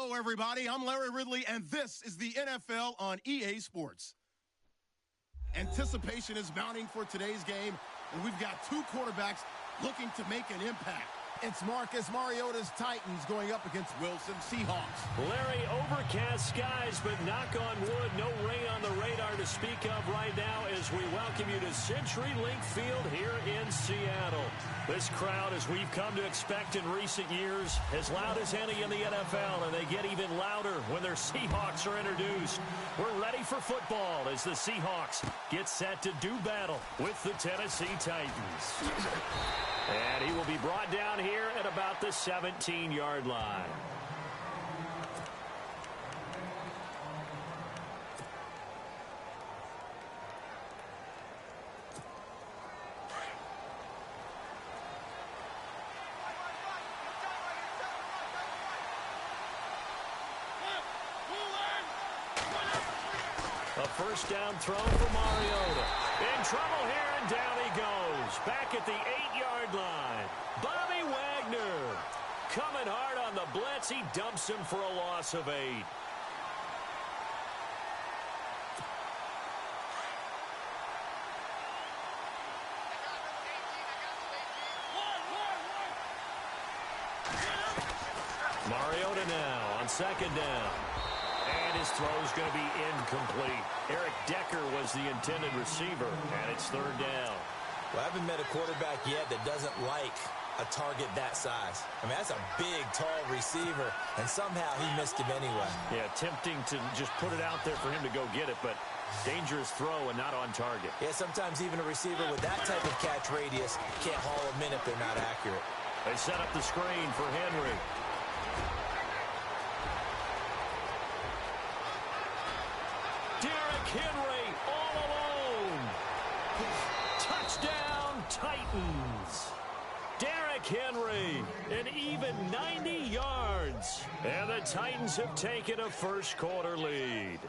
Hello, everybody. I'm Larry Ridley, and this is the NFL on EA Sports. Anticipation is mounting for today's game, and we've got two quarterbacks looking to make an impact. It's Marcus Mariota's Titans going up against Wilson Seahawks. Larry, overcast skies, but knock on wood, no rain on the radar to speak of right now as we welcome you to CenturyLink Field here in Seattle. This crowd, as we've come to expect in recent years, as loud as any in the NFL, and they get even louder when their Seahawks are introduced. We're ready for football as the Seahawks get set to do battle with the Tennessee Titans. And he will be brought down here at about the 17-yard line. A first down throw for Mariota. In trouble here, and down he goes. Back at the 8-yard line. Bobby Wagner coming hard on the blitz. He dumps him for a loss of 8. Mariota now on second down. And his throw is going to be incomplete. Eric Decker was the intended receiver, and it's third down. Well, I haven't met a quarterback yet that doesn't like a target that size. I mean, that's a big, tall receiver, and somehow he missed him anyway. Yeah, tempting to just put it out there for him to go get it, but dangerous throw and not on target. Yeah, sometimes even a receiver with that type of catch radius can't haul them in if they're not accurate. They set up the screen for Henry. Henry all alone. Touchdown, Titans. Derrick Henry, an even 90 yards. And the Titans have taken a first-quarter lead.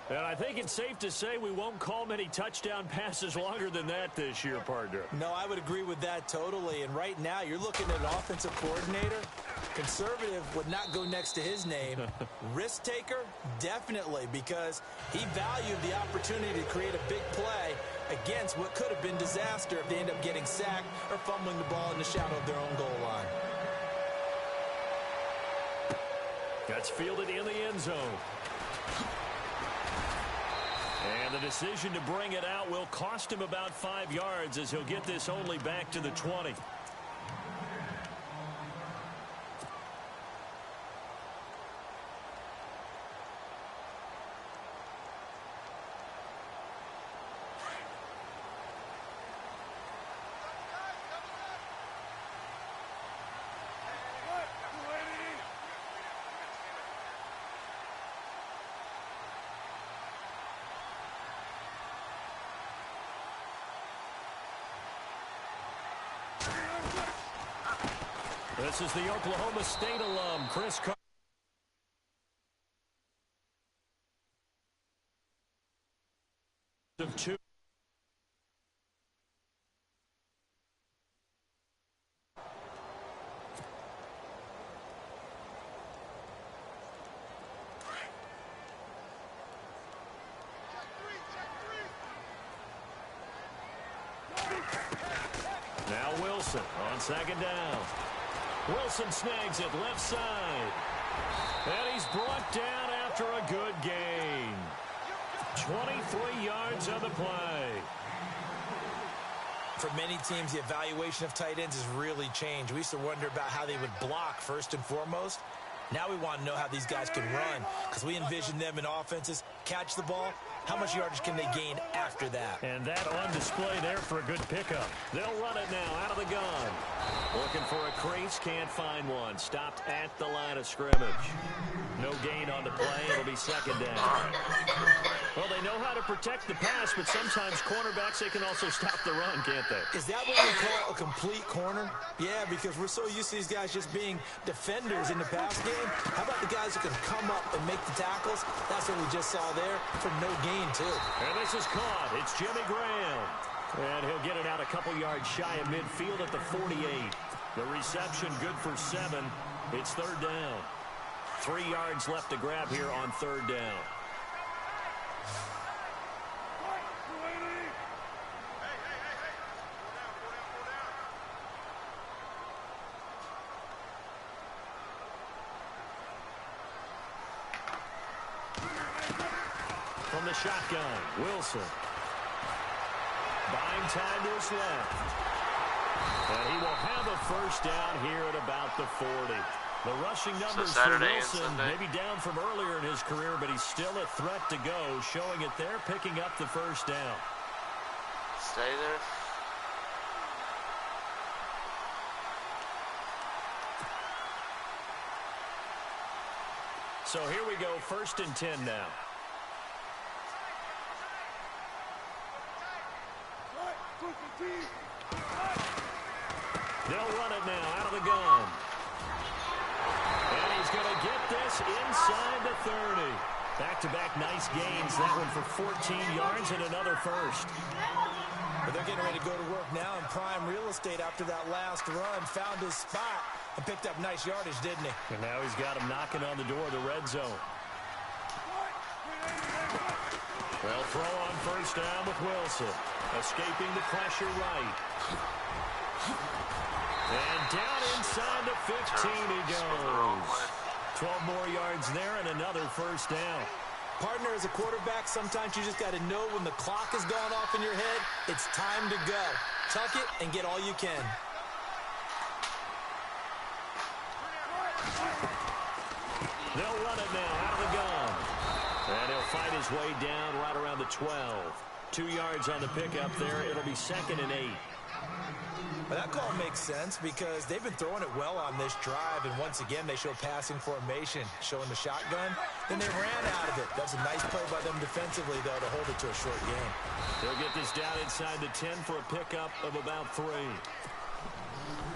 And I think it's safe to say we won't call many touchdown passes longer than that this year, partner. No, I would agree with that totally. And right now, you're looking at an offensive coordinator. Conservative would not go next to his name. Risk taker, definitely, because he valued the opportunity to create a big play against what could have been disaster if they end up getting sacked or fumbling the ball in the shadow of their own goal line. That's fielded in the end zone. And the decision to bring it out will cost him about 5 yards as he'll get this only back to the 20. This is the Oklahoma State alum, Chris Carter. Of 2. Now Wilson on second down. Wilson snags it left side. And he's brought down after a good gain. 23 yards on the play. For many teams, the evaluation of tight ends has really changed. We used to wonder about how they would block first and foremost. Now we want to know how these guys can run, because we envision them in offenses catch the ball. How much yardage can they gain after that? And that on display there for a good pickup. They'll run it now out of the gun. Looking for a crease, can't find one. Stopped at the line of scrimmage. No gain on the play. It'll be second down. Well, they know how to protect the pass, but sometimes cornerbacks, they can also stop the run, can't they? Is that what we call a complete corner? Yeah, because we're so used to these guys just being defenders in the pass game. How about the guys who can come up and make the tackles? That's what we just saw there for no gain, too. And this is caught. It's Jimmy Graham. And he'll get it out a couple yards shy of midfield at the 48. The reception good for 7. It's third down. 3 yards left to grab here on 3rd down. From the shotgun, Wilson. Buying time to his left. And he will have a 1st down here at about the 40. The rushing numbers for Wilson may be down from earlier in his career, but he's still a threat to go, showing it there, picking up the 1st down. Stay there. So here we go, 1st and 10 now. They'll run it now out of the gun. And he's going to get this inside the 30. Back-to-back nice gains. That one for 14 yards and another 1st. But they're getting ready to go to work now in prime real estate after that last run. Found his spot and picked up nice yardage, didn't he? And now he's got him knocking on the door of the red zone. Well, throw on 1st down with Wilson. Escaping the pressure right. And down inside the 15 he goes. 12 more yards there and another 1st down. Partner, as a quarterback, sometimes you just got to know when the clock is going off in your head, it's time to go. Tuck it and get all you can. They'll run it now out of the gun. And he'll fight his way down right around the 12. 2 yards on the pickup there. It'll be 2nd and 8. Well, that call makes sense because they've been throwing it well on this drive, and once again they show passing formation, showing the shotgun. Then they ran out of it. That's a nice play by them defensively, though, to hold it to a short game. They'll get this down inside the 10 for a pickup of about 3.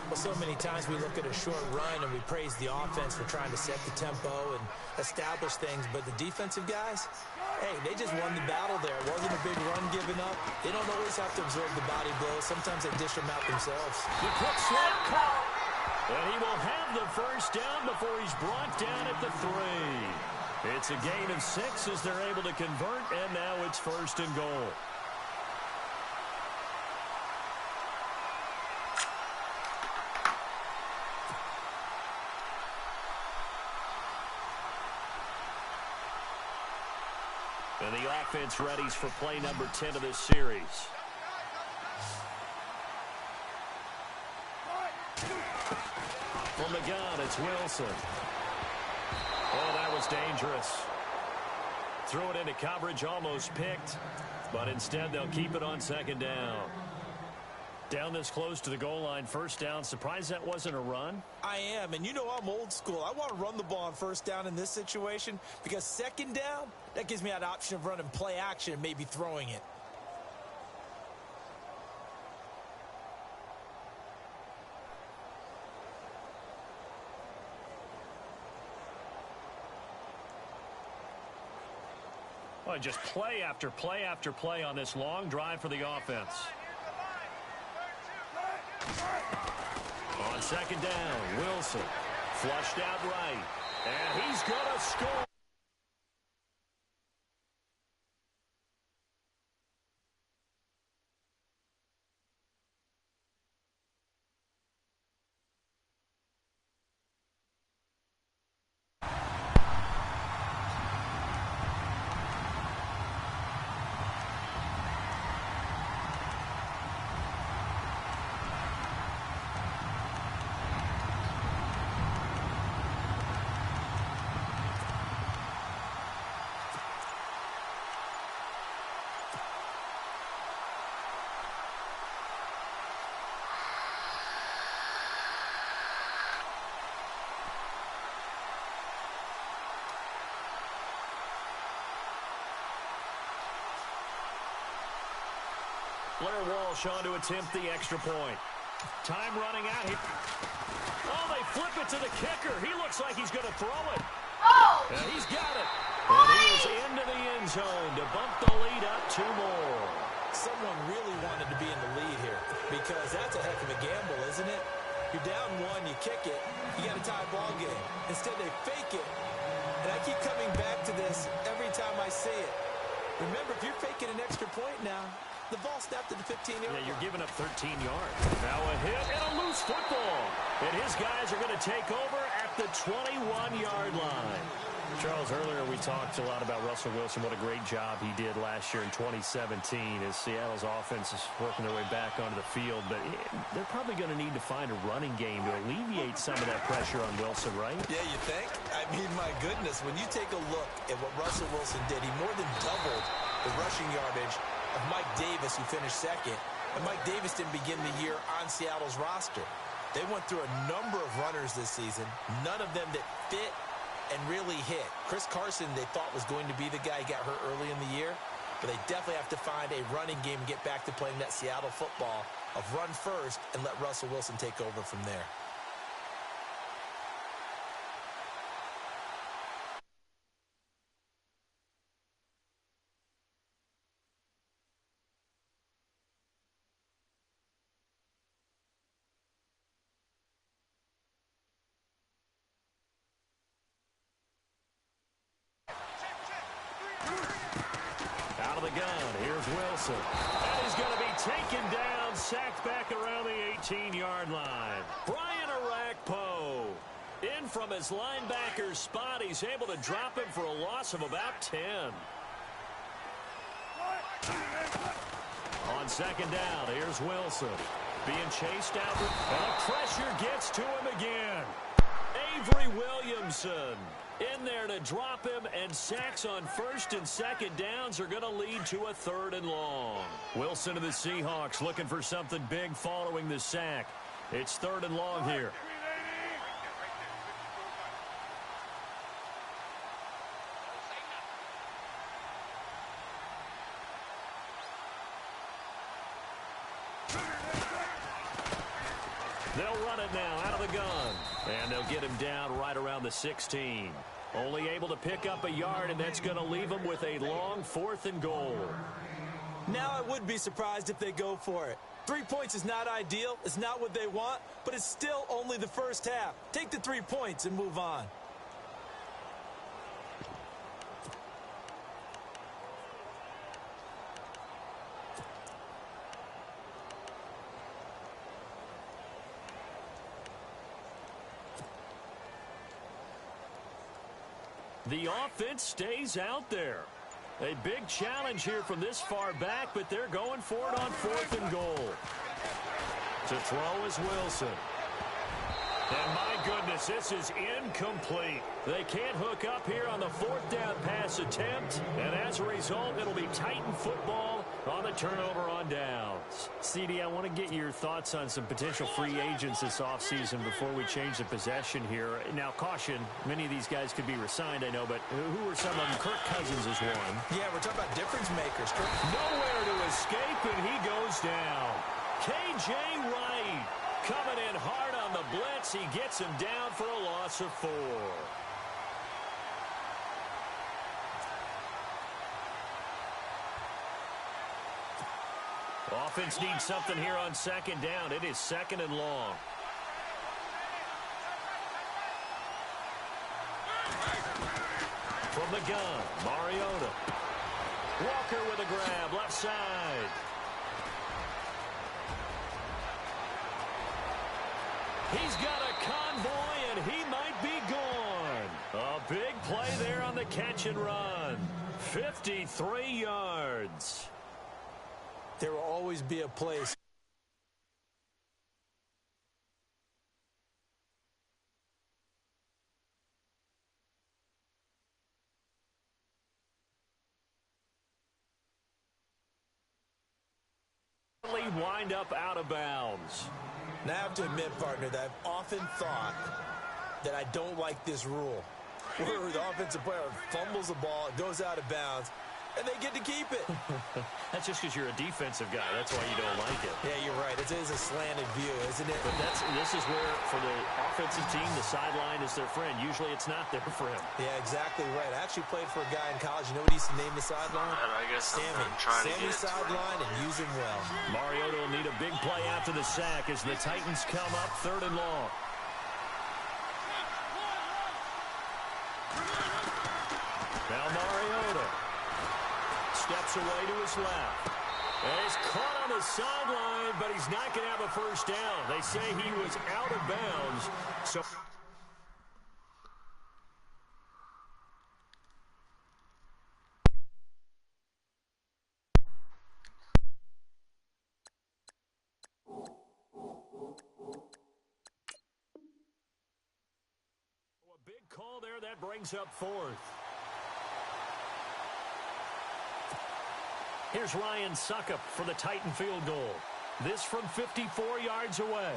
Well, so many times we look at a short run and we praise the offense for trying to set the tempo and establish things, but the defensive guys, hey, they just won the battle there. It wasn't a big run given up. They don't always have to absorb the body blows. Sometimes they dish them out themselves. The quick slip caught. And he will have the 1st down before he's brought down at the 3. It's a gain of 6 as they're able to convert, and now it's 1st and goal. And the offense readies for play number 10 of this series. From the gun, it's Wilson. Oh, that was dangerous. Threw it into coverage, almost picked. But instead, they'll keep it on 2nd down. Down this close to the goal line, 1st down. Surprised that wasn't a run? I am, and you know I'm old school. I want to run the ball on 1st down in this situation because 2nd down, that gives me that option of running play action and maybe throwing it. Well, just play after play after play on this long drive for the offense. On 2nd down, Wilson flushed out right, and he's going to score. Blair Walsh on to attempt the extra point. Time running out here. Oh, they flip it to the kicker. He looks like he's going to throw it. Oh! And he's got it. And he is into the end zone to bump the lead up 2 more. Someone really wanted to be in the lead here because that's a heck of a gamble, isn't it? You're down 1, you kick it, you got a tie ball game. Instead, they fake it. And I keep coming back to this every time I see it. Remember, if you're faking an extra point now, the ball snapped at the 15-yard line. Yeah, you're giving up 13 yards. Now a hit and a loose football. And his guys are going to take over at the 21-yard line. Charles, earlier we talked a lot about Russell Wilson, what a great job he did last year in 2017 as Seattle's offense is working their way back onto the field. But they're probably going to need to find a running game to alleviate some of that pressure on Wilson, right? Yeah, you think? I mean, my goodness, when you take a look at what Russell Wilson did, he more than doubled the rushing yardage of Mike Davis, who finished second. And Mike Davis didn't begin the year on Seattle's roster. They went through a number of runners this season, none of them that fit and really hit. Chris Carson, they thought, was going to be the guy who got hurt early in the year, but they definitely have to find a running game and get back to playing that Seattle football of run first and let Russell Wilson take over from there. Out of the gun, here's Wilson. And he's going to be taken down, sacked back around the 18-yard line. Brian Arakpo in from his linebacker spot. He's able to drop him for a loss of about 10. On second down, here's Wilson. Being chased out, and pressure gets to him again. Avery Williamson in there to drop him, and sacks on first and second downs are going to lead to a 3rd and long. Wilson of the Seahawks looking for something big following the sack. It's 3rd and long here. They'll run it now out of the gun. And they'll get him down right around the 16. Only able to pick up a yard, and that's going to leave him with a long 4th and goal. Now I would be surprised if they go for it. 3 points is not ideal. It's not what they want, but it's still only the first half. Take the 3 points and move on. The offense stays out there. A big challenge here from this far back, but they're going for it on 4th and goal. To throw is Wilson. And my goodness, this is incomplete. They can't hook up here on the 4th down pass attempt, and as a result, it'll be Titan football on the turnover on downs. CD, I want to get your thoughts on some potential free agents this offseason before we change the possession here. Now, caution, many of these guys could be resigned, I know, but who are some of them? Kirk Cousins is one. Yeah, we're talking about difference makers. Nowhere to escape, and he goes down. K.J. Wright coming in hard on the blitz. He gets him down for a loss of 4. Offense needs something here on second down. It is 2nd and long. From the gun, Mariota. Walker with a grab, left side. He's got a convoy, and he might be gone. A big play there on the catch and run. 53 yards. There will always be a place. Wind up out of bounds. Now, I have to admit, partner, that I've often thought that I don't like this rule, where the offensive player fumbles the ball, it goes out of bounds, and they get to keep it. That's just because you're a defensive guy. That's why you don't like it. Yeah, you're right. It is a slanted view, isn't it? But this is where, for the offensive team, the sideline is their friend. Usually it's not there for him. Yeah, exactly right. I actually played for a guy in college. You know what he used to name the sideline? I guess Sammy. I'm trying to Sammy get it sideline and use him well. Mariota will need a big play after the sack as the Titans come up 3rd and long. away to his left. And he's caught on the sideline, but he's not going to have a first down. They say he was out of bounds. So a big call there. That brings up fourth. Here's Ryan Suckup for the Titan field goal. This from 54 yards away.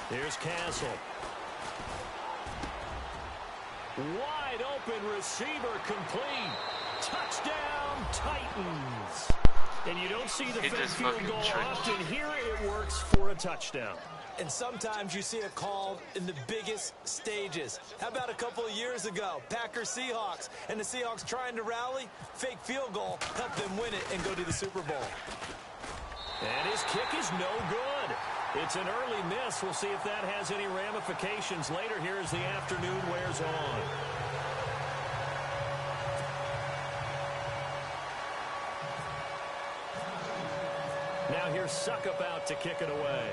Here's Castle. Wide open receiver complete. Touchdown, Titans. And you don't see the fake field goal often. Here it works for a touchdown. And sometimes you see it called in the biggest stages. How about a couple of years ago, Packers-Seahawks, and the Seahawks trying to rally, fake field goal, help them win it and go to the Super Bowl. And his kick is no good. It's an early miss. We'll see if that has any ramifications later here as the afternoon wears on. Now here's Suckup out to kick it away.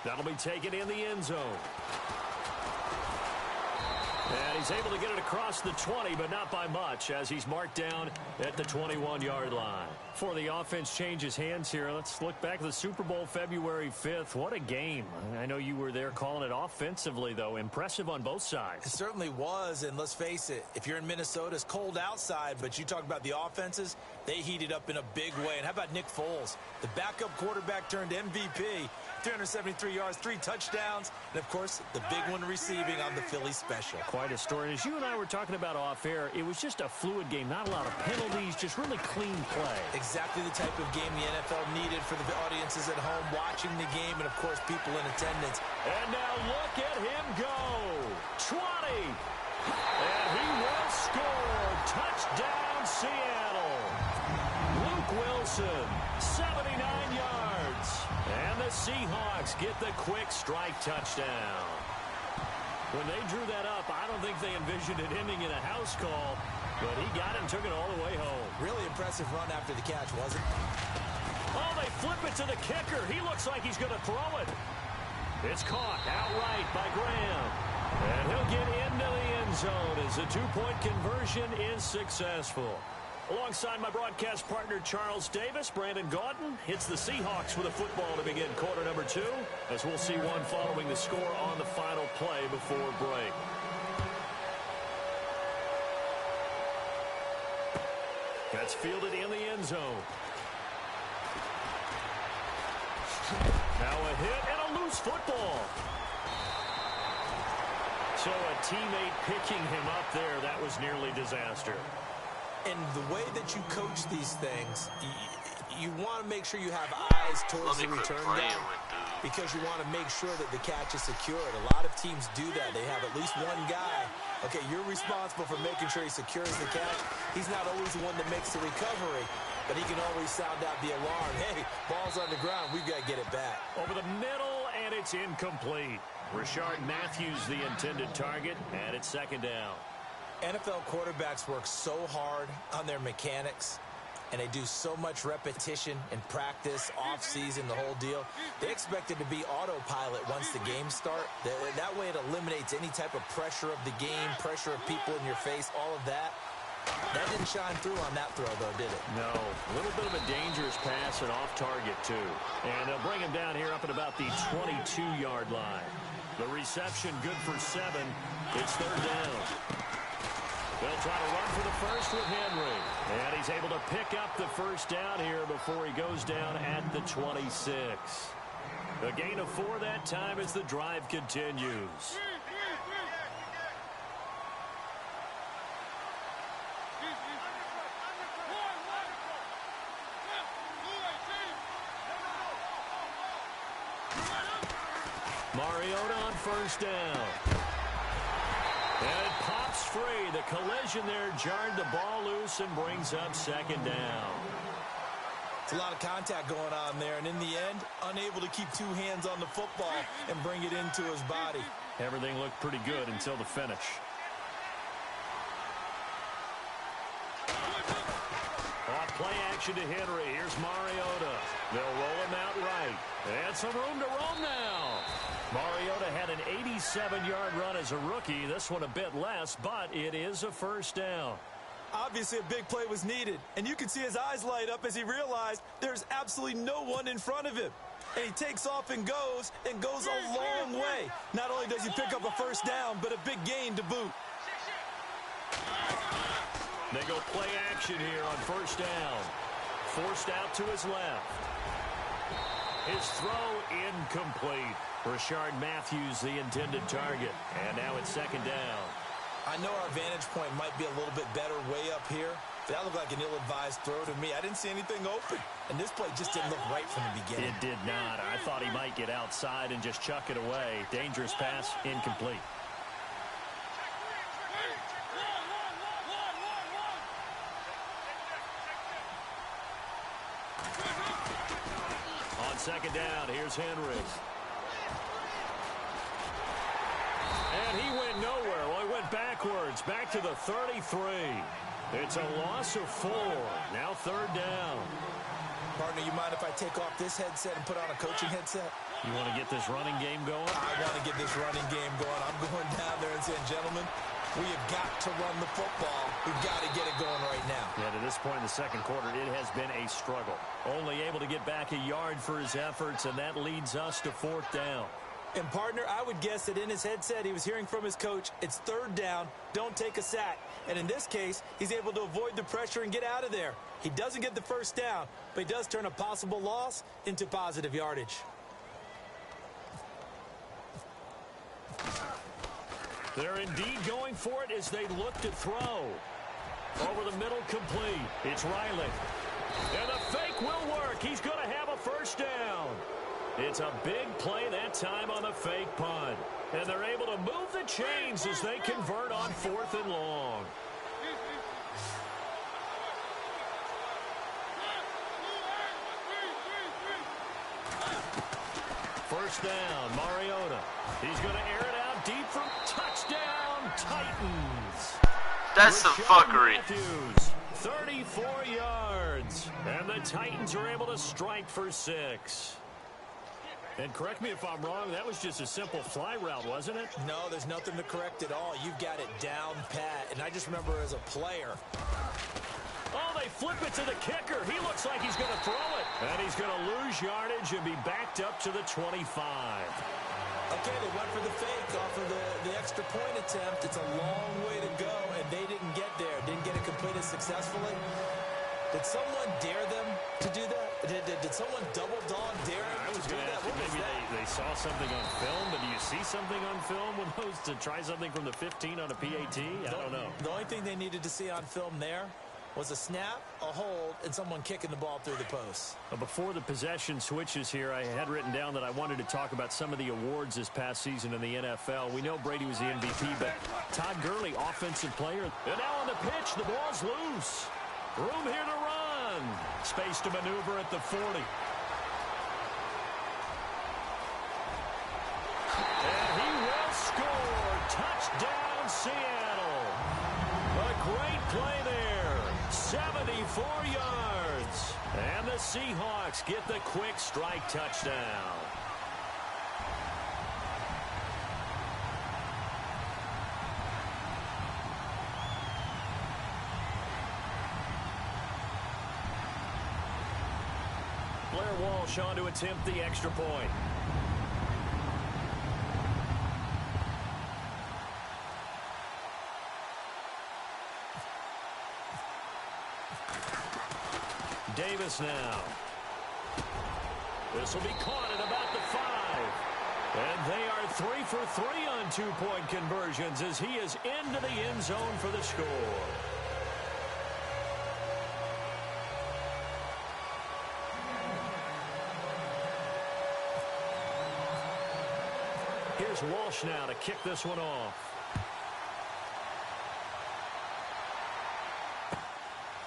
That'll be taken in the end zone. And he's able to get it across the 20, but not by much, as he's marked down at the 21-yard line. Before the offense changes hands here, let's look back at the Super Bowl February 5th. What a game. I know you were there calling it offensively, though. Impressive on both sides. It certainly was, and let's face it, if you're in Minnesota, it's cold outside, but you talk about the offenses, they heated up in a big way. And how about Nick Foles? The backup quarterback turned MVP, 373 yards, 3 touchdowns, and, of course, the big one receiving on the Philly special. Quite a story. As you and I were talking about off air, it was just a fluid game, not a lot of penalties, just really clean play. Exactly the type of game the NFL needed for the audiences at home watching the game and, of course, people in attendance. And now look at him go. 20. And he will score. Touchdown, Seattle. Luke Wilson, 79 yards. And the Seahawks get the quick strike touchdown. When they drew that up, I don't think they envisioned it ending in a house call, but he got it and took it all the way home. Really impressive run after the catch, wasn't it? Oh, they flip it to the kicker. He looks like he's going to throw it. It's caught outright by Graham. And he'll get into the end zone as the two-point conversion is successful. Alongside my broadcast partner, Charles Davis, Brandon Gaudin hits the Seahawks with a football to begin quarter number 2, as we'll see one following the score on the final play before break. That's fielded in the end zone. Now a hit and a loose football. So a teammate picking him up there, that was nearly disaster. And the way that you coach these things, you want to make sure you have eyes towards the return down because you want to make sure that the catch is secured. A lot of teams do that. They have at least one guy. Okay, you're responsible for making sure he secures the catch. He's not always the one that makes the recovery, but he can always sound out the alarm. Hey, ball's on the ground. We've got to get it back. Over the middle, and it's incomplete. Rashard Matthews, the intended target, and it's second down. NFL quarterbacks work so hard on their mechanics, and they do so much repetition and practice, off-season, the whole deal. They expect it to be autopilot once the games start. That way it eliminates any type of pressure of the game, pressure of people in your face, all of that. That didn't shine through on that throw, though, did it? No. A little bit of a dangerous pass and off target, too. And they'll bring him down here up at about the 22-yard line. The reception good for 7. It's third down. They'll try to run for the first with Henry. And he's able to pick up the first down here before he goes down at the 26. A gain of 4 that time as the drive continues. Mariota on first down. And it pops free. The collision there jarred the ball loose and brings up second down. It's a lot of contact going on there, and in the end, unable to keep 2 hands on the football and bring it into his body. Everything looked pretty good until the finish. Off play action to Henry. Here's Mariota. They'll roll him out right. And some room to roam now. Mariota had an 87-yard run as a rookie. This one a bit less, but it is a first down. Obviously, a big play was needed, and you can see his eyes light up as he realized there's absolutely no one in front of him. And he takes off and goes a long way. Not only does he pick up a first down, but a big gain to boot. They go play action here on first down. Forced out to his left. His throw incomplete. Rashard Matthews, the intended target. And now it's second down. I know our vantage point might be a little bit better way up here, but that looked like an ill-advised throw to me. I didn't see anything open, and this play just didn't look right from the beginning. It did not. I thought he might get outside and just chuck it away. Dangerous pass, incomplete. On second down, here's Henry. And he went nowhere. Well, he went backwards, back to the 33. It's a loss of 4. Now third down. Partner, you mind if I take off this headset and put on a coaching headset? You want to get this running game going? I want to get this running game going. I'm going down there and saying, gentlemen, we have got to run the football. We've got to get it going right now. Yeah, to this point in the second quarter, it has been a struggle. Only able to get back a yard for his efforts, and that leads us to fourth down. And, partner, I would guess that in his headset he was hearing from his coach, it's third down, don't take a sack. And in this case, he's able to avoid the pressure and get out of there. He doesn't get the first down, but he does turn a possible loss into positive yardage. They're indeed going for it as they look to throw. Over the middle, complete. It's Riley. And the fake will work. He's going to have a first down. It's a big play that time on the fake punt. And they're able to move the chains as they convert on fourth and long. First down, Mariota. He's going to air it out deep from touchdown, Titans. That's some fuckery. Matthews, 34 yards. And the Titans are able to strike for 6. And correct me if I'm wrong, that was just a simple fly route, wasn't it? No, there's nothing to correct at all. You've got it down pat. And I just remember as a player. Oh, they flip it to the kicker. He looks like he's going to throw it. And he's going to lose yardage and be backed up to the 25. Okay, they went for the fake off of the extra point attempt. It's a long way to go, and they didn't get there. Didn't get it completed successfully. Did someone dare them to do that? Did someone double dog dare them to do that? Maybe they saw something on film, but do you see something on film with those to try something from the 15 on a PAT? I don't know. The only thing they needed to see on film there was a snap, a hold, and someone kicking the ball through the post. Before the possession switches here, I had written down that I wanted to talk about some of the awards this past season in the NFL. We know Brady was the MVP, but Todd Gurley, offensive player. And now on the pitch, the ball's loose. Room here to run. Space to maneuver at the 40. And he will score. Touchdown, Seattle. A great play there. 74 yards. And the Seahawks get the quick strike touchdown. Blair Walsh on to attempt the extra point. Davis now. This will be caught at about the 5. And they are 3 for 3 on 2-point conversions as he is into the end zone for the score. Here's Walsh now to kick this one off.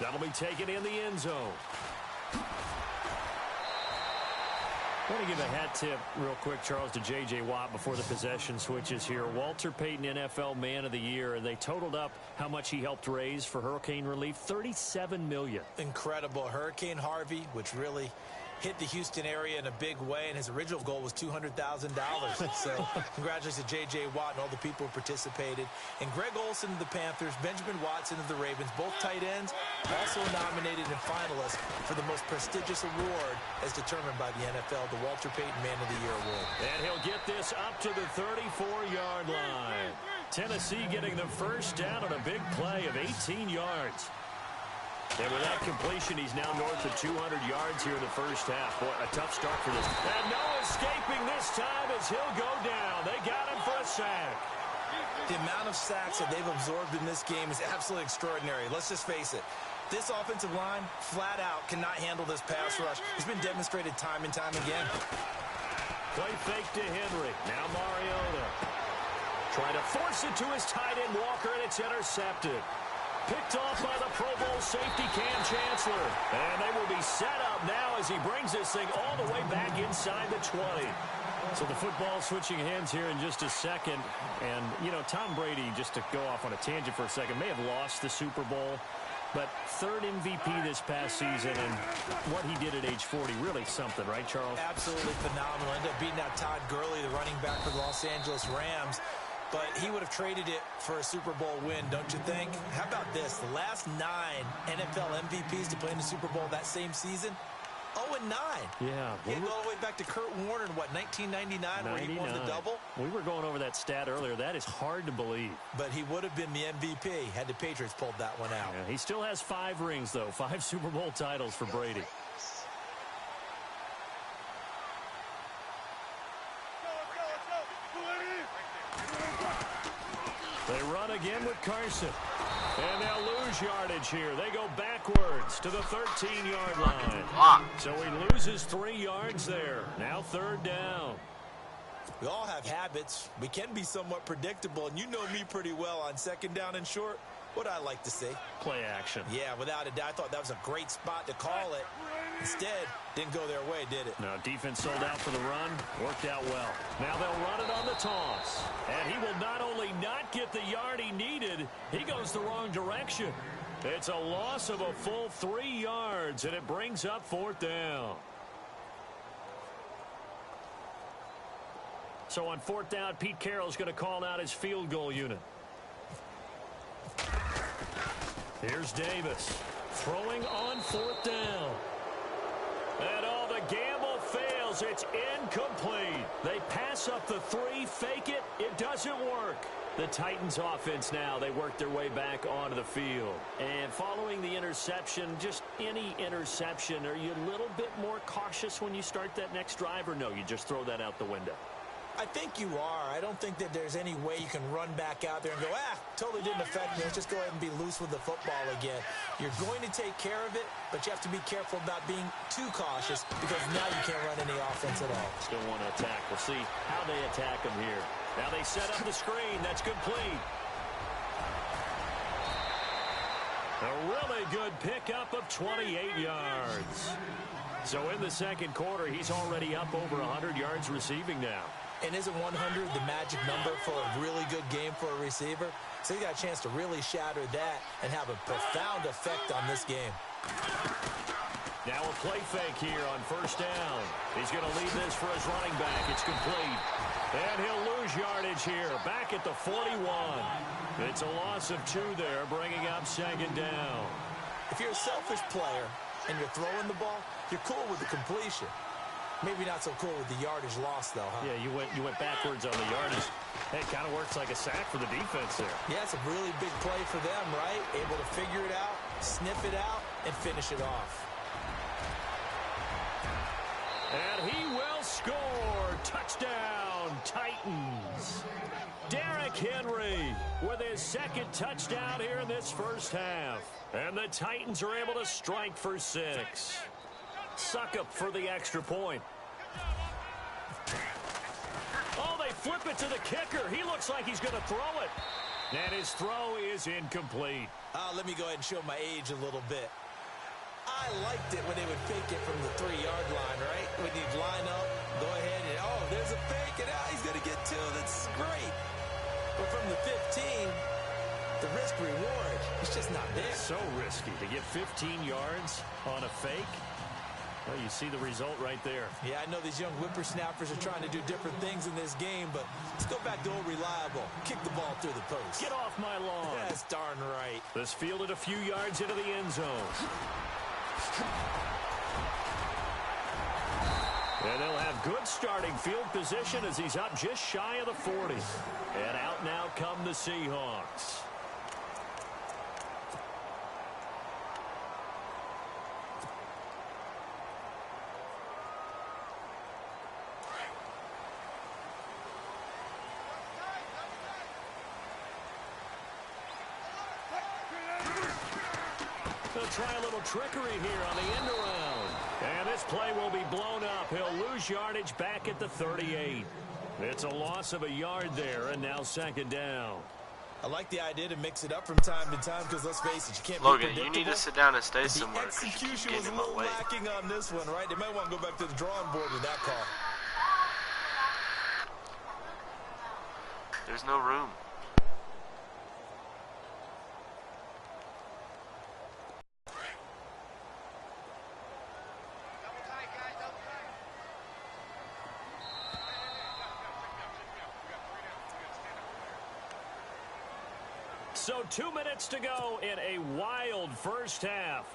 That'll be taken in the end zone. I want to give a hat tip real quick, Charles, to J.J. Watt before the possession switches here. Walter Payton, NFL Man of the Year, and they totaled up how much he helped raise for hurricane relief, $37 million. Incredible. Hurricane Harvey, which really hit the Houston area in a big way, and his original goal was $200,000. So congratulations to J.J. Watt and all the people who participated. And Greg Olsen of the Panthers, Benjamin Watson of the Ravens, both tight ends, also nominated and finalists for the most prestigious award as determined by the NFL, the Walter Payton Man of the Year Award. And he'll get this up to the 34-yard line. Tennessee getting the first down on a big play of 18 yards. And with that completion, he's now north of 200 yards here in the first half. Boy, a tough start for this. And no escaping this time as he'll go down. They got him for a sack. The amount of sacks that they've absorbed in this game is absolutely extraordinary. Let's just face it. This offensive line, flat out, cannot handle this pass rush. It's been demonstrated time and time again. Play fake to Henry. Now Mariota. Trying to force it to his tight end, Walker, and it's intercepted. Picked off by the Pro Bowl safety, Cam Chancellor. And they will be set up now as he brings this thing all the way back inside the 20. So the football switching hands here in just a second. And, you know, Tom Brady, just to go off on a tangent for a second, may have lost the Super Bowl. But third MVP this past season, and what he did at age 40, really something, right, Charles? Absolutely phenomenal. Ended up beating out Todd Gurley, the running back for the Los Angeles Rams. But he would have traded it for a Super Bowl win, don't you think? How about this? The last 9 NFL MVPs to play in the Super Bowl that same season, 0-9. Yeah. He had to go all the way back to Kurt Warner in, what, 1999, where he won the double? We were going over that stat earlier. That is hard to believe. But he would have been the MVP had the Patriots pulled that one out. Yeah, he still has 5 rings, though. 5 Super Bowl titles for Brady. They run again with Carson. And they'll lose yardage here. They go backwards to the 13-yard line. So he loses 3 yards there. Now third down. We all have habits. We can be somewhat predictable, and you know me pretty well on second down and short. What I like to see. Play action. Yeah, without a doubt. I thought that was a great spot to call it. Instead, didn't go their way, did it? No, defense sold out for the run. Worked out well. Now they'll run it on the toss. And he will not only not get the yard he needed, he goes the wrong direction. It's a loss of a full 3 yards, and it brings up fourth down. So on fourth down, Pete Carroll's going to call out his field goal unit. Here's Davis throwing on fourth down. And all the gamble fails. It's incomplete. They pass up the 3, fake it. It doesn't work. The Titans offense now, they work their way back onto the field. And following the interception, just any interception, are you a little bit more cautious when you start that next drive, or no, you just throw that out the window? I think you are. I don't think that there's any way you can run back out there and go, totally didn't affect me. Let's just go ahead and be loose with the football again. You're going to take care of it, but you have to be careful about being too cautious because now you can't run any offense at all. Still want to attack. We'll see how they attack them here. Now they set up the screen. That's complete. A really good pickup of 28 yards. So in the second quarter, he's already up over 100 yards receiving now. And isn't 100 the magic number for a really good game for a receiver? So he got a chance to really shatter that and have a profound effect on this game. Now a play fake here on first down. He's going to leave this for his running back. It's complete. And he'll lose yardage here. Back at the 41. It's a loss of 2 there, bringing up second down. If you're a selfish player and you're throwing the ball, you're cool with the completion. Maybe not so cool with the yardage loss, though, huh? Yeah, you went backwards on the yardage. It kind of works like a sack for the defense there. Yeah, it's a really big play for them, right? Able to figure it out, sniff it out, and finish it off. And he will score. Touchdown, Titans. Derrick Henry with his second touchdown here in this first half. And the Titans are able to strike for 6. Suckup for the extra point. Oh, they flip it to the kicker. He looks like he's going to throw it. And his throw is incomplete. Let me go ahead and show my age a little bit. I liked it when they would fake it from the 3-yard line, right? When you'd line up, go ahead, and, oh, there's a fake, and he's going to get 2. That's great. But from the 15, the risk-reward, it's just not there. So risky to get 15 yards on a fake. Well, you see the result right there. Yeah, I know these young whippersnappers are trying to do different things in this game, but let's go back to old reliable. Kick the ball through the post. Get off my lawn. That's darn right. This fielded a few yards into the end zone. And they'll have good starting field position as he's up just shy of the 40. And out now come the Seahawks. They'll try a little trickery here on the end around. And this play will be blown up. He'll lose yardage back at the 38. It's a loss of a yard there, and now second down. I like the idea to mix it up from time to time because, let's face it, you can't Logan, be predictable. you need to sit down and stay The somewhere. execution was a little lacking on this one, right? They might want to go back to the drawing board with that call. There's no room. So 2 minutes to go in a wild first half.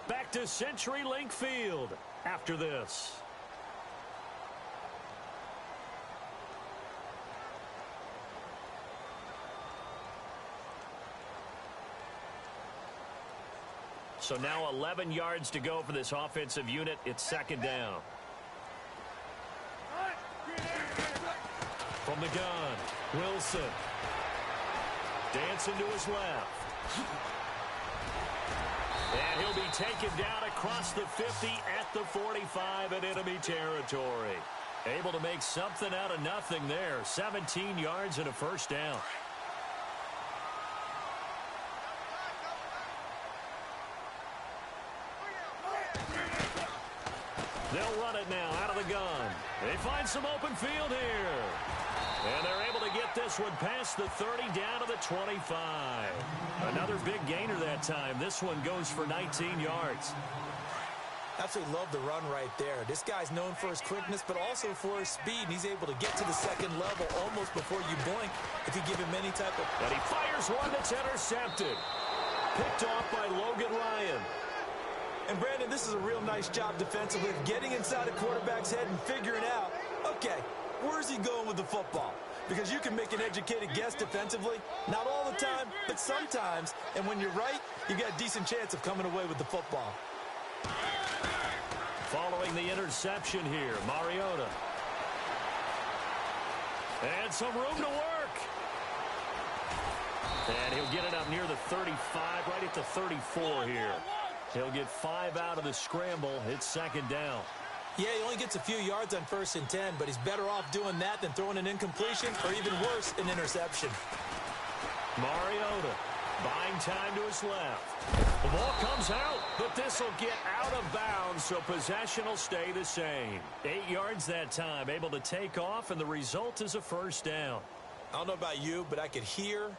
Back to CenturyLink Field after this. So now 11 yards to go for this offensive unit. It's second down. From the gun, Wilson. Dancing to his left. And he'll be taken down across the 50 at the 45 in enemy territory. Able to make something out of nothing there. 17 yards and a first down. They'll run it now out of the gun. They find some open field here. And they're able to get this one past the 30 down to the 25. Another big gainer that time. This one goes for 19 yards. Absolutely love the run right there. This guy's known for his quickness, but also for his speed. He's able to get to the second level almost before you blink if you give him any type of... And he fires one that's intercepted. Picked off by Logan Ryan. And, Brandon, this is a real nice job defensively of getting inside a quarterback's head and figuring out, okay, where's he going with the football? Because you can make an educated guess defensively. Not all the time, but sometimes. And when you're right, you got a decent chance of coming away with the football. Following the interception here, Mariota. And some room to work. And he'll get it up near the 35, right at the 34 here. He'll get 5 out of the scramble. It's second down. Yeah, he only gets a few yards on 1st and 10, but he's better off doing that than throwing an incompletion or even worse, an interception. Mariota buying time to his left. The ball comes out, but this will get out of bounds, so possession will stay the same. 8 yards that time, able to take off, and the result is a first down. I don't know about you, but I could hear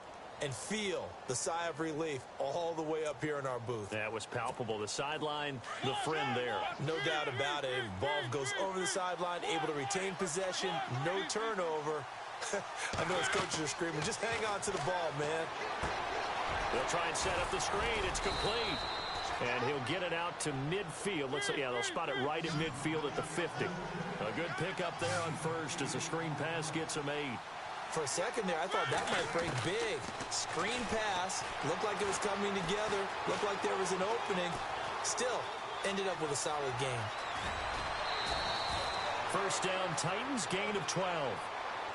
and feel the sigh of relief all the way up here in our booth. That was palpable. The sideline, the friend there. No doubt about it. Ball goes over the sideline, able to retain possession, no turnover. I know his coaches are screaming, just hang on to the ball, man. They'll try and set up the screen. It's complete. And he'll get it out to midfield. Let's see, yeah, they'll spot it right at midfield at the 50. A good pickup there on first as the screen pass gets him 8. For a second there, I thought that might break big. Screen pass, looked like it was coming together, looked like there was an opening. Still, ended up with a solid game. First down, Titans, gain of 12.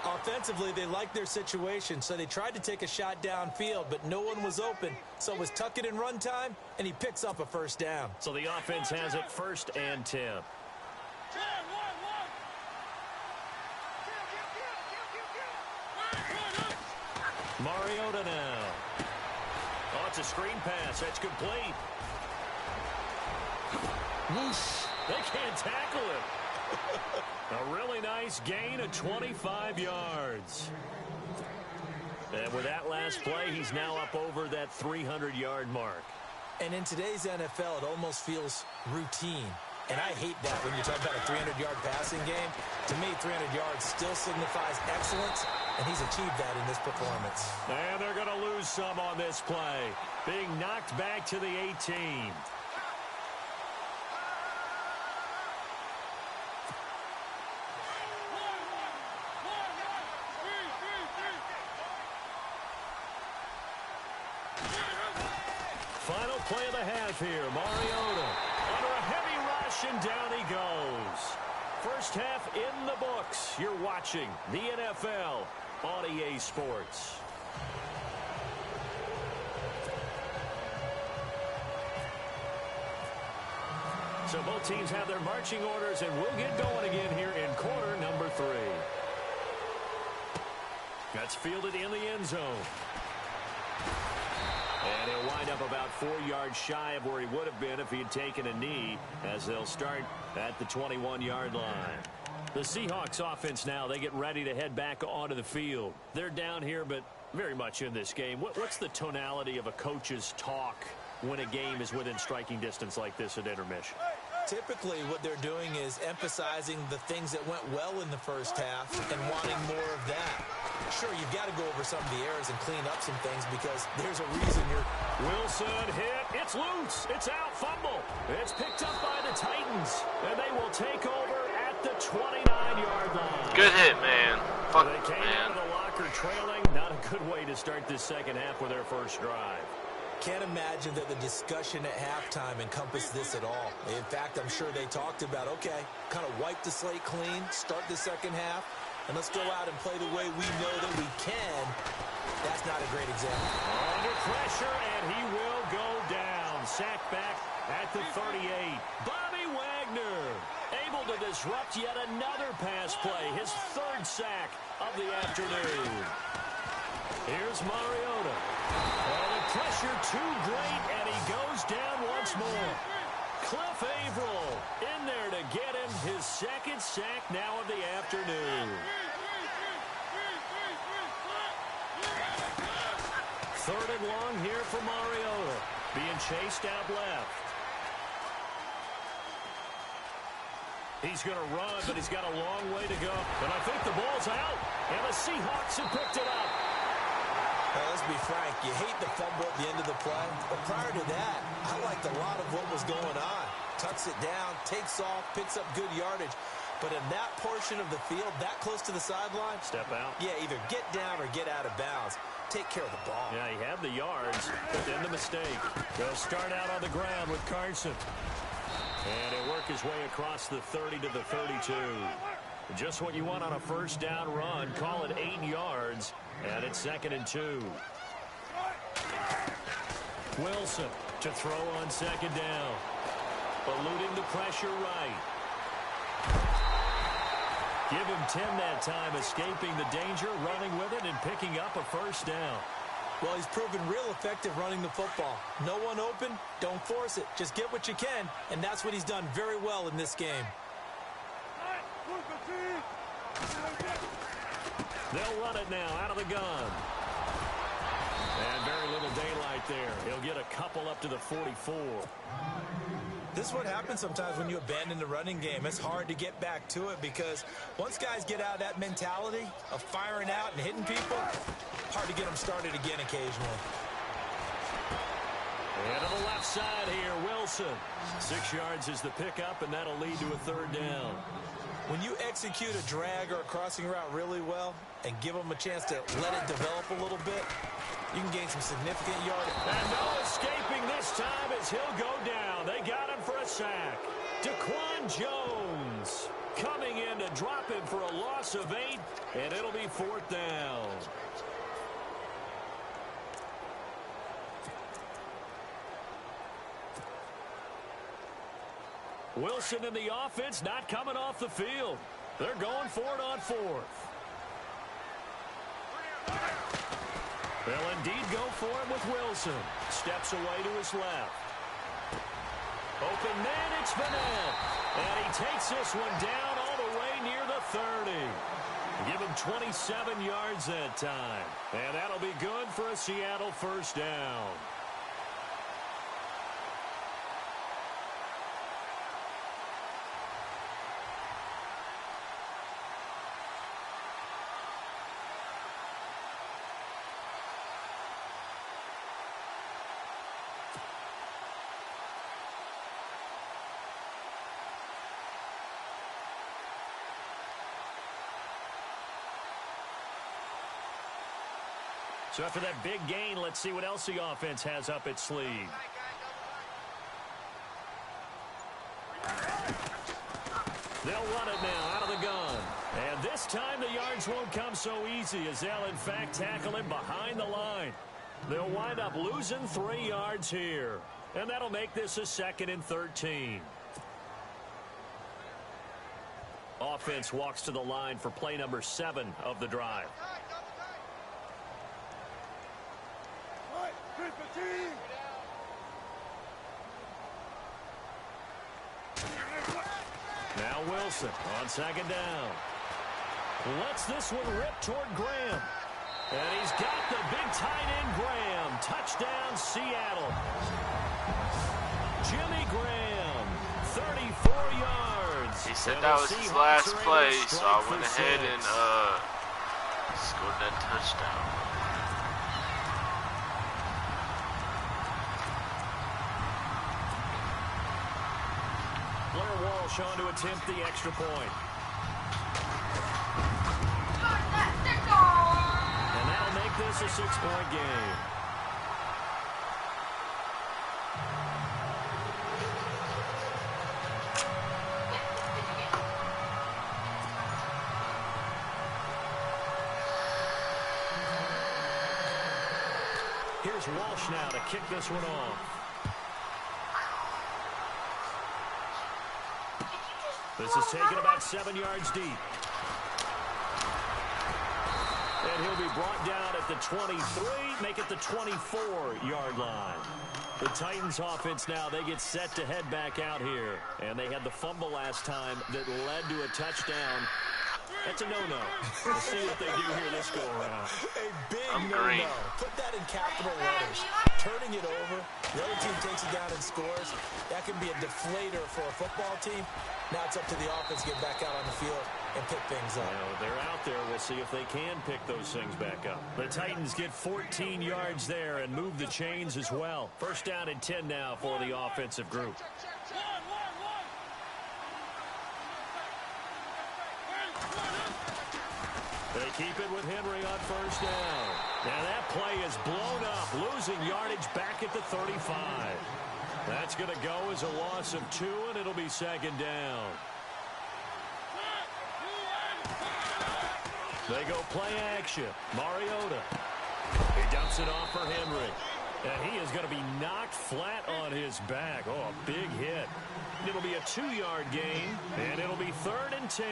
Offensively, they liked their situation, so they tried to take a shot downfield, but no one was open. So it was tuck it in run time, and he picks up a first down. So the offense has it 1st and 10. Mariota now. Oh, it's a screen pass. That's complete. Whoosh. They can't tackle him. A really nice gain of 25 yards. And with that last play, he's now up over that 300-yard mark. And in today's NFL, it almost feels routine. And I hate that when you talk about a 300-yard passing game. To me, 300 yards still signifies excellence, and he's achieved that in this performance. And they're going to lose some on this play. Being knocked back to the 18. Final play of the half here. Mariota under a heavy rush, and down he goes. First half in the books. You're watching the NFL on EA Sports. So both teams have their marching orders, and we'll get going again here in quarter number 3. That's fielded in the end zone. And he'll wind up about 4 yards shy of where he would have been if he had taken a knee, as they'll start at the 21-yard line. The Seahawks offense now, they get ready to head back onto the field. They're down here, but very much in this game. What's the tonality of a coach's talk when a game is within striking distance like this at intermission? Typically, what they're doing is emphasizing the things that went well in the first half and wanting more of that. Sure, you've got to go over some of the errors and clean up some things because there's a reason you're... Wilson hit. It's loose. It's out. Fumble. It's picked up by the Titans, and they will take over at the 29-yard line. Good hit, man. Fuck, they came man. out of the locker trailing. Not a good way to start this second half with their first drive. Can't imagine that the discussion at halftime encompassed this at all. In fact, I'm sure they talked about, okay, kind of wipe the slate clean, start the second half, and let's go out and play the way we know that we can. That's not a great example. Under pressure, and he will go down. Sacked back at the 38. Bobby Wagner able to disrupt yet another pass play. His third sack of the afternoon. Here's Mariota. Oh, the pressure too great, and he goes down once more. Cliff Averill in there to get him his second sack now of the afternoon. Third and long here for Mariota. Being chased out left. He's going to run, but he's got a long way to go. And I think the ball's out, and the Seahawks have picked it up. Well, let's be frank, you hate the fumble at the end of the play, but prior to that, I liked a lot of what was going on. Tucks it down, takes off, picks up good yardage. But in that portion of the field, that close to the sideline, step out. Yeah, either get down or get out of bounds. Take care of the ball. Yeah, he had the yards, but then the mistake. They'll start out on the ground with Carson. And he'll work his way across the 30 to the 32. Just what you want on a first down run. Call it 8 yards. And it's 2nd and 2. Wilson to throw on 2nd down. Eluding the pressure right. Give him 10 that time, escaping the danger, running with it, and picking up a first down. Well, he's proven real effective running the football. No one open, don't force it. Just get what you can, and that's what he's done very well in this game. They'll run it now out of the gun. And very little daylight there. He'll get a couple up to the 44. This is what happens sometimes when you abandon the running game. It's hard to get back to it because once guys get out of that mentality of firing out and hitting people, hard to get them started again occasionally. And to the left side here, Wilson. 6 yards is the pickup, and that'll lead to a 3rd down. When you execute a drag or a crossing route really well and give them a chance to let it develop a little bit, you can gain some significant yardage. And no escaping this time as he'll go down. They got him for a sack. Daquan Jones coming in to drop him for a loss of 8, and it'll be 4th down. Wilson and the offense not coming off the field. They're going for it on 4th. They'll indeed go for it with Wilson. Steps away to his left. Open man, it's Vanette. And he takes this one down all the way near the 30. Give him 27 yards that time. And that'll be good for a Seattle first down. So after that big gain, let's see what else the offense has up its sleeve. They'll run it now out of the gun. And this time the yards won't come so easy as they'll, in fact, tackle him behind the line. They'll wind up losing 3 yards here. And that'll make this a 2nd and 13. Offense walks to the line for play number 7 of the drive. Now Wilson on 2nd down. Lets this one rip toward Graham. And he's got the big tight end Graham. Touchdown Seattle. Jimmy Graham, 34 yards. He said that was his last play, so I went ahead and scored that touchdown. Walsh on to attempt the extra point. And that'll make this a 6-point game. Here's Walsh now to kick this one off. This is taken about 7 yards deep. And he'll be brought down at the 23, make it the 24-yard line. The Titans offense now, they get set to head back out here. And they had the fumble last time that led to a touchdown. That's a no-no. We'll see what they do here this go-around. A big no-no. Put that in capital letters. Turning it over, the other team takes it down and scores. That can be a deflator for a football team. Now it's up to the offense to get back out on the field and pick things up. They're out there. We'll see if they can pick those things back up. The Titans get 14 yards there and move the chains as well. First down and 10 now for the offensive group. They keep it with Henry on first down. Now that play is blown up, losing yardage back at the 35. That's going to go as a loss of 2, and it'll be 2nd down. They go play action. Mariota. He dumps it off for Henry. And he is going to be knocked flat on his back. Oh, a big hit. It'll be a 2-yard gain, and it'll be 3rd and 10.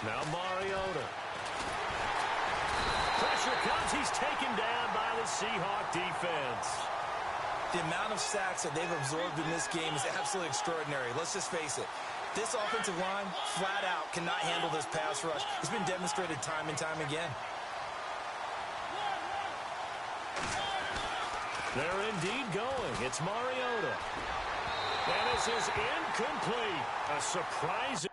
Now Mariota. Pressure comes. He's taken down by the Seahawk defense. The amount of sacks that they've absorbed in this game is absolutely extraordinary. Let's just face it. This offensive line, flat out, cannot handle this pass rush. It's been demonstrated time and time again. They're indeed going. It's Mariota. And this is incomplete. A surprise.